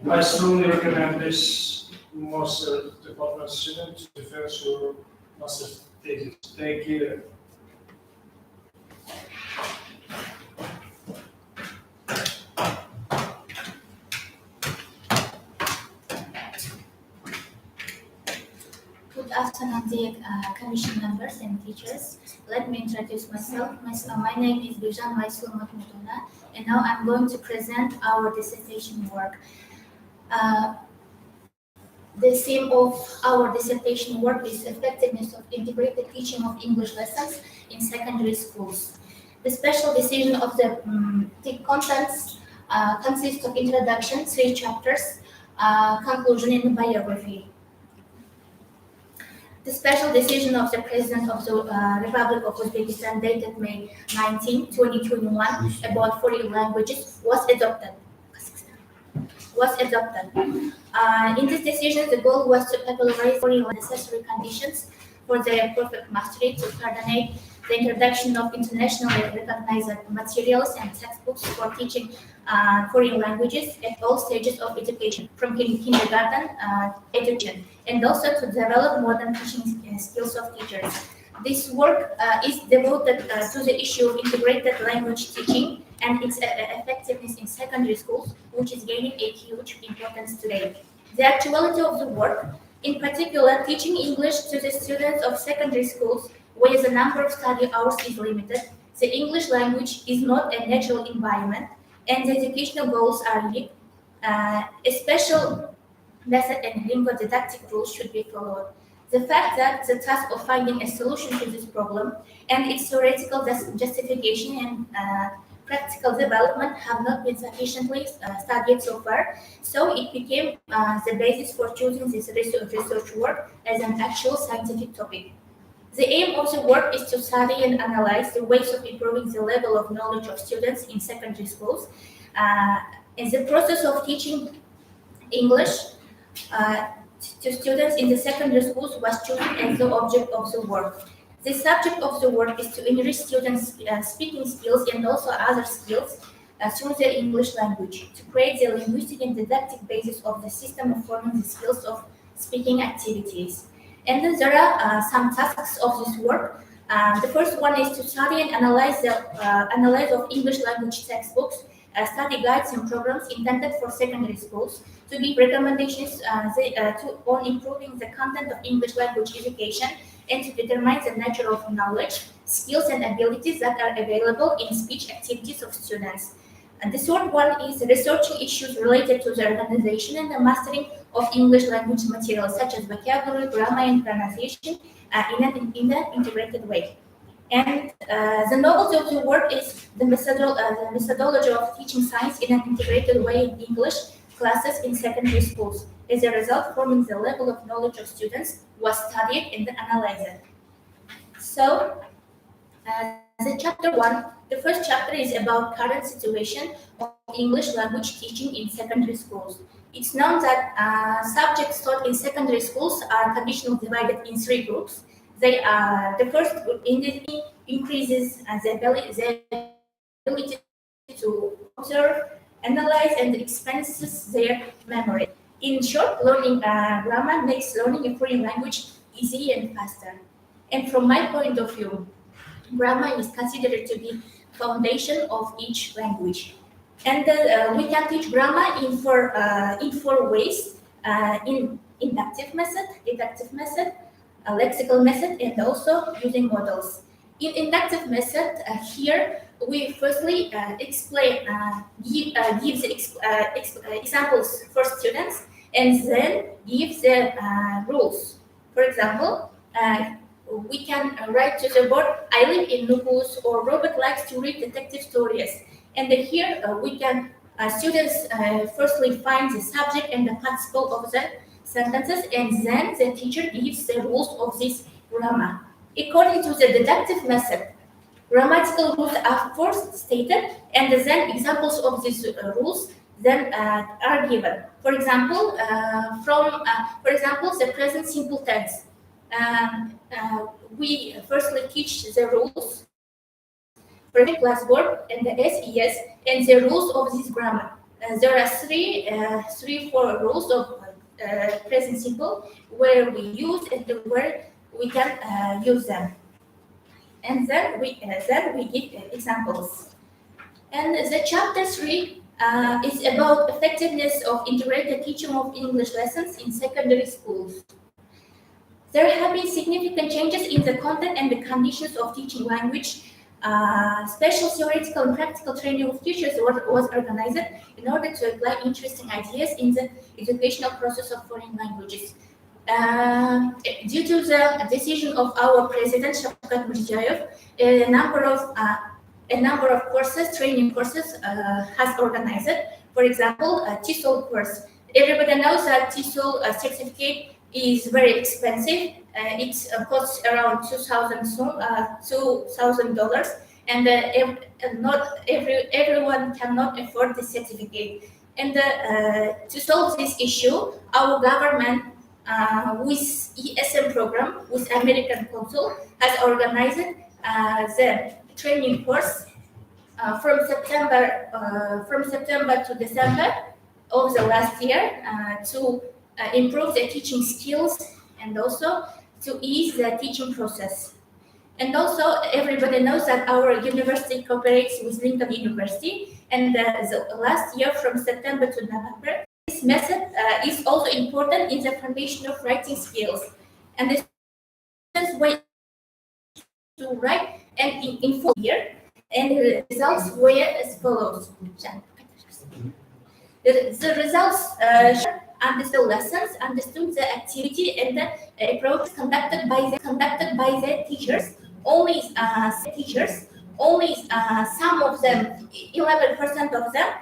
I strongly recommend this master department student to defend your master's thesis. Thank you. Good afternoon, dear commission members and teachers. Let me introduce myself. My name is Bijan Maisul Mahmouduna, and now I'm going to present our dissertation work. The theme of our dissertation work is effectiveness of integrated teaching of English lessons in secondary schools. The special decision of the contents consists of introduction, 3 chapters, conclusion, and biography. The special decision of the President of the Republic of Uzbekistan dated May 19, 2021 about foreign languages was adopted. In this decision, the goal was to popularize foreign necessary conditions for their perfect mastery to coordinate the introduction of internationally recognized materials and textbooks for teaching foreign languages at all stages of education, from kindergarten education, and also to develop modern teaching skills of teachers. This work is devoted to the issue of integrated language teaching and its effectiveness in secondary schools, which is gaining a huge importance today. The actuality of the work, in particular, teaching English to the students of secondary schools, where the number of study hours is limited, the English language is not a natural environment, and the educational goals are unique. A special method and linguodidactic rules should be followed. The fact that the task of finding a solution to this problem and its theoretical justification and practical development have not been sufficiently studied so far, so it became the basis for choosing this research work as an actual scientific topic. The aim of the work is to study and analyze the ways of improving the level of knowledge of students in secondary schools. In the process of teaching English to students in the secondary schools was chosen as the object of the work. The subject of the work is to enrich students' speaking skills and also other skills through the English language, to create the linguistic and didactic basis of the system of forming the skills of speaking activities. And then there are some tasks of this work. The first one is to study and analyze the analyze of English language textbooks, study guides and programs intended for secondary schools, to give recommendations on improving the content of English language education, and to determine the nature of knowledge, skills, and abilities that are available in speech activities of students. And the third one is researching issues related to the organization and the mastering of English language materials, such as vocabulary, grammar, and pronunciation in an integrated way. And the novelty of the work is the methodology of teaching science in an integrated way in English classes in secondary schools. As a result, forming the level of knowledge of students was studied and analyzed. So, the chapter 1, the first chapter is about current situation of English language teaching in secondary schools. It's known that subjects taught in secondary schools are conditionally divided in 3 groups. They are the first group increases the ability to observe, analyze, and expands their memory. In short, learning grammar makes learning a foreign language easy and faster. And from my point of view, grammar is considered to be foundation of each language. And we can teach grammar in four ways: in inductive method, deductive method, lexical method, and also using models. In inductive method, here we firstly give the examples for students, and then give the rules. For example, we can write to the board, I live in Nubus, or Robert likes to read detective stories. And here we can, students firstly find the subject and the participle of the sentences, and then the teacher gives the rules of this grammar. According to the deductive method, grammatical rules are first stated, and then examples of these rules then are given. For example, the present simple tense. We firstly teach the rules perfect classwork, and the SES, and the rules of this grammar. There are four rules of present simple where we use and where we can use them. And then we give examples. And the chapter 3 is about effectiveness of integrated teaching of English lessons in secondary schools. There have been significant changes in the content and the conditions of teaching language. Special theoretical and practical training of teachers was organized in order to apply interesting ideas in the educational process of foreign languages. Due to the decision of our president, Shavkat Mirziyoyev, a number of courses, training courses, has organized. For example, TESOL course. Everybody knows that TESOL certificate is very expensive. It costs around $2,000, and not everyone cannot afford the certificate. And to solve this issue, our government, with ESM program, with American Council, has organized the training course from September to December of the last year to improve the teaching skills and also to ease the teaching process. And also, everybody knows that our university cooperates with Lincoln University, and the last year from September to November, this method is also important in the formation of writing skills. And the students way to write and in 4 years, and the results were as follows. The results understood lessons, understood the activity and the approach conducted by the teachers. Only some of them, 11% of them,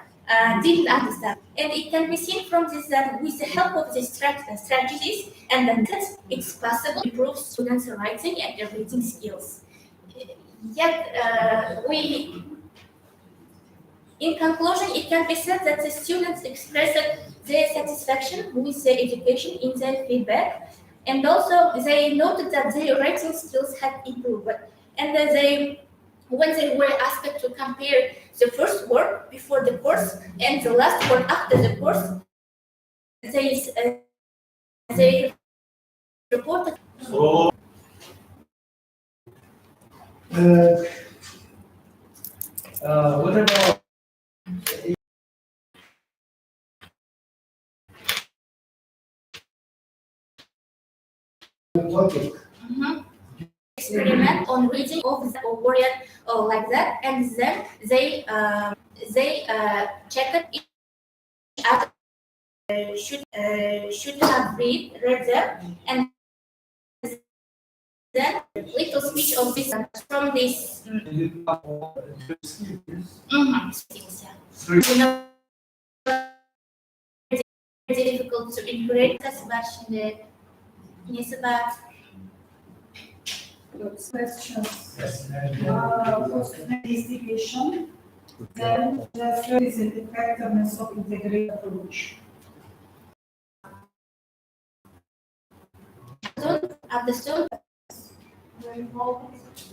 didn't understand. And it can be seen from this that with the help of these strategies and the methods, it's possible to improve students' writing and their reading skills. Yet, in conclusion, it can be said that the students expressed their satisfaction with the education in their feedback, and also they noted that their writing skills had improved. And when they were asked to compare the first word before the course and the last word after the course, they reported. What about topic? Experiment on reading of the word or like that, and then they checked each other should have read them, and then little speech of this from this. Things, yeah. You know, it's difficult to integrate this, but it's about questions. Post-investigation, then the third is the effectiveness of integrated approach. understood. Very important.